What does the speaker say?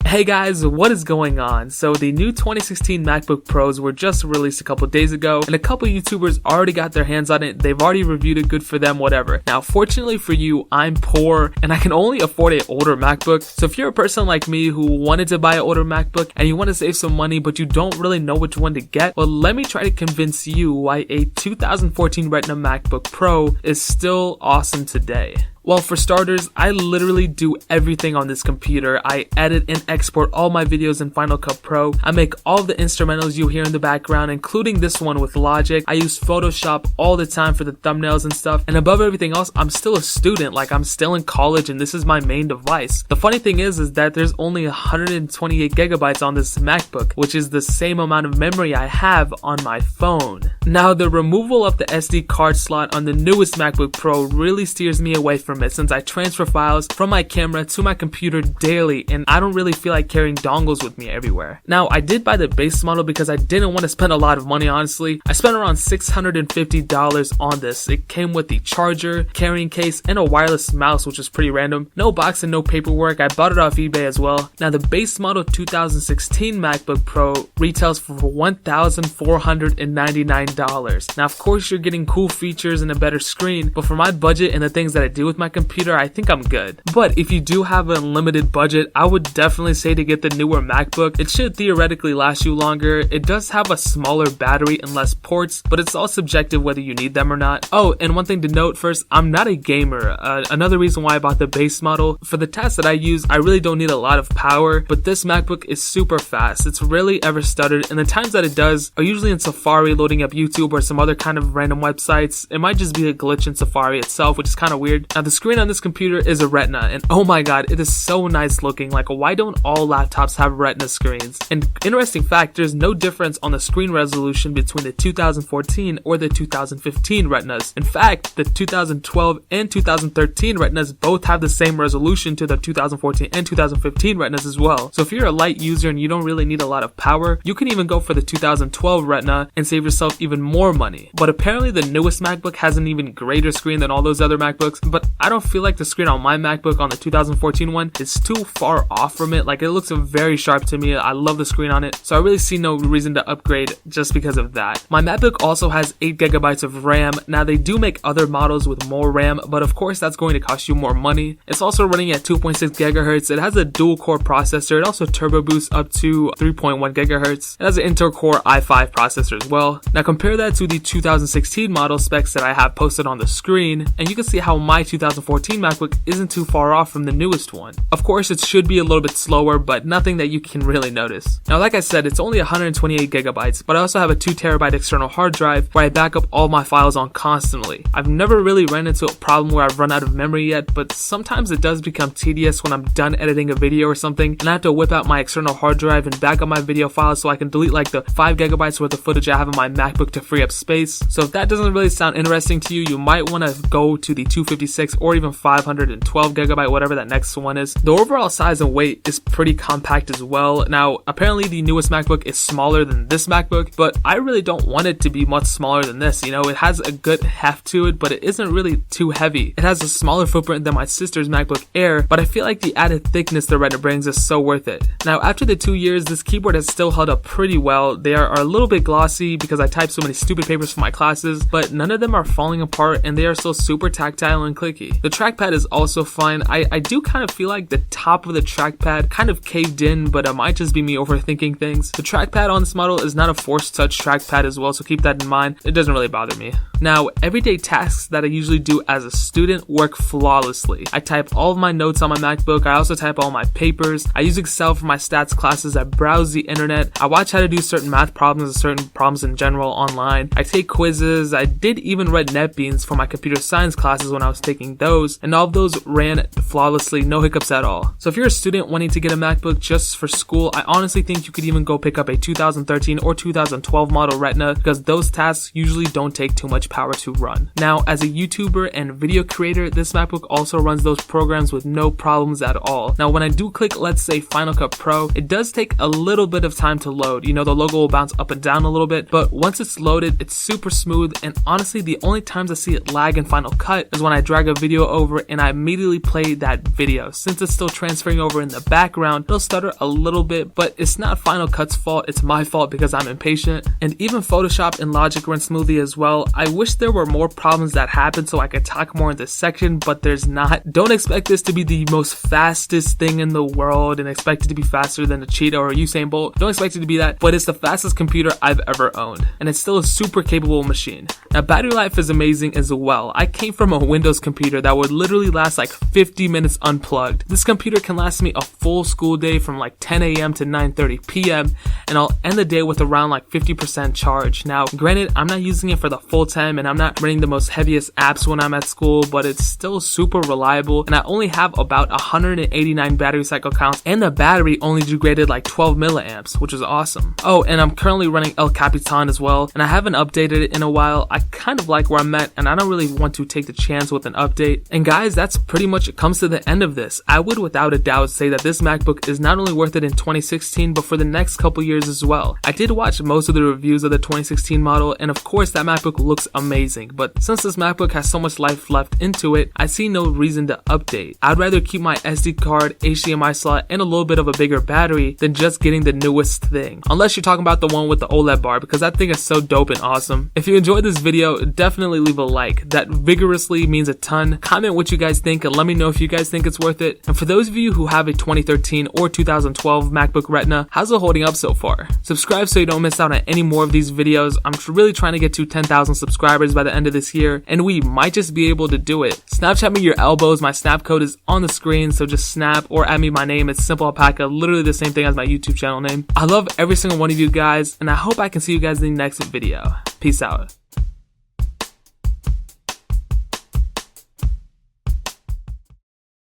Hey guys, what is going on? So the new 2016 MacBook Pros were just released a couple days ago, and a couple YouTubers already got their hands on it. They've already reviewed it, good for them, whatever. Now, fortunately for you, I'm poor, and I can only afford an older MacBook. So if you're a person like me who wanted to buy an older MacBook, and you want to save some money, but you don't really know which one to get, well, let me try to convince you why a 2014 Retina MacBook Pro is still awesome today. Well, for starters, I literally do everything on this computer. I edit and export all my videos in Final Cut Pro. I make all the instrumentals you hear in the background, including this one with Logic. I use Photoshop all the time for the thumbnails and stuff. And above everything else, I'm still a student. Like, I'm still in college and this is my main device. The funny thing is that there's only 128 gigabytes on this MacBook, which is the same amount of memory I have on my phone. Now, the removal of the SD card slot on the newest MacBook Pro really steers me away from it, since I transfer files from my camera to my computer daily and I don't really feel like carrying dongles with me everywhere. Now, I did buy the base model because I didn't want to spend a lot of money, honestly. I spent around $650 on this. It came with the charger, carrying case, and a wireless mouse, which was pretty random. No box and no paperwork. I bought it off eBay as well. Now, the base model 2016 MacBook Pro retails for $1,499. Now, of course, you're getting cool features and a better screen, but for my budget and the things that I do with my computer, I think I'm good. But if you do have an unlimited budget, I would definitely say to get the newer MacBook. It should theoretically last you longer. It does have a smaller battery and less ports, but it's all subjective whether you need them or not. Oh, and one thing to note first, I'm not a gamer. Another reason why I bought the base model, for the tasks that I use, I really don't need a lot of power, but this MacBook is super fast. It's rarely ever stuttered, and the times that it does are usually in Safari loading up YouTube or some other kind of random websites. It might just be a glitch in Safari itself, which is kind of weird. Now, the screen on this computer is a Retina, and oh my god, it is so nice looking. Like, why don't all laptops have Retina screens? And interesting fact, there's no difference on the screen resolution between the 2014 or the 2015 Retinas. In fact, the 2012 and 2013 Retinas both have the same resolution to the 2014 and 2015 Retinas as well. So if you're a light user and you don't really need a lot of power, you can even go for the 2012 Retina and save yourself even more money. But apparently the newest MacBook has an even greater screen than all those other MacBooks, but I don't feel like the screen on my MacBook on the 2014 one is too far off from it. Like, it looks very sharp to me. I love the screen on it, so I really see no reason to upgrade just because of that. My MacBook also has 8 gigabytes of RAM. Now, they do make other models with more RAM, but of course that's going to cost you more money. It's also running at 2.6 gigahertz. It has a dual core processor. It also turbo boosts up to 3.1 gigahertz. It has an Intel Core i5 processor as well. Now, compare that to the 2016 model specs that I have posted on the screen, and you can see how my 2014 MacBook isn't too far off from the newest one. Of course, it should be a little bit slower, but nothing that you can really notice. Now, like I said, it's only 128 gigabytes, but I also have a 2 terabyte external hard drive where I back up all my files on constantly. I've never really run into a problem where I've run out of memory yet, but sometimes it does become tedious when I'm done editing a video or something, and I have to whip out my external hard drive and back up my video files so I can delete like the 5 gigabytes worth of footage I have on my MacBook to free up space. So if that doesn't really sound interesting to you, you might want to go to the 256 or even 512 gigabyte, whatever that next one is. The overall size and weight is pretty compact as well. Now, apparently the newest MacBook is smaller than this MacBook, but I really don't want it to be much smaller than this. You know, it has a good heft to it, but it isn't really too heavy. It has a smaller footprint than my sister's MacBook Air, but I feel like the added thickness the Retina brings is so worth it. Now, after the 2 years, this keyboard has still held up pretty well. They are a little bit glossy because I type so many stupid papers for my classes, but none of them are falling apart and they are still super tactile and clicky. The trackpad is also fine. I do kind of feel like the top of the trackpad kind of caved in, but it might just be me overthinking things. The trackpad on this model is not a force touch trackpad as well, so keep that in mind. It doesn't really bother me. Now, everyday tasks that I usually do as a student work flawlessly. I type all of my notes on my MacBook. I also type all my papers. I use Excel for my stats classes. I browse the internet. I watch how to do certain math problems and certain problems in general online. I take quizzes. I did even read NetBeans for my computer science classes when I was taking those, and all of those ran flawlessly, no hiccups at all. So if you're a student wanting to get a MacBook just for school, I honestly think you could even go pick up a 2013 or 2012 model Retina, because those tasks usually don't take too much power to run. Now, as a YouTuber and video creator, this MacBook also runs those programs with no problems at all. Now, when I do click, let's say Final Cut Pro, it does take a little bit of time to load. You know, the logo will bounce up and down a little bit, but once it's loaded, it's super smooth, and honestly, the only times I see it lag in Final Cut is when I drag a video video over and I immediately play that video. Since it's still transferring over in the background, it'll stutter a little bit, but it's not Final Cut's fault, it's my fault because I'm impatient. And even Photoshop and Logic run smoothly as well. I wish there were more problems that happen so I could talk more in this section, but there's not. Don't expect this to be the most fastest thing in the world and expect it to be faster than a Cheetah or a Usain Bolt. Don't expect it to be that, but it's the fastest computer I've ever owned. And it's still a super capable machine. Now, battery life is amazing as well. I came from a Windows computer that would literally last like 50 minutes unplugged. This computer can last me a full school day from like 10 a.m. to 9:30 p.m. and I'll end the day with around like 50% charge. Now, granted, I'm not using it for the full time and I'm not running the most heaviest apps when I'm at school, but it's still super reliable and I only have about 189 battery cycle counts and the battery only degraded like 12 milliamps, which is awesome. Oh, and I'm currently running El Capitan as well and I haven't updated it in a while. I kind of like where I'm at and I don't really want to take the chance with an update. And guys, that's pretty much it comes to the end of this. I would without a doubt say that this MacBook is not only worth it in 2016 but for the next couple years as well. I did watch most of the reviews of the 2016 model and of course that MacBook looks amazing, but since this MacBook has so much life left into it, I see no reason to update. I'd rather keep my SD card, HDMI slot, and a little bit of a bigger battery than just getting the newest thing. Unless you're talking about the one with the OLED bar, because that thing is so dope and awesome. If you enjoyed this video, definitely leave a like. That vigorously means a ton. Comment what you guys think and let me know if you guys think it's worth it. And for those of you who have a 2013 or 2012 MacBook Retina, how's it holding up so far? Subscribe so you don't miss out on any more of these videos. I'm really trying to get to 10,000 subscribers by the end of this year, and we might just be able to do it. Snapchat me your elbows. My snap code is on the screen, so just snap or add me my name. It's Simple Alpaca, literally the same thing as my YouTube channel name. I love every single one of you guys, and I hope I can see you guys in the next video. Peace out.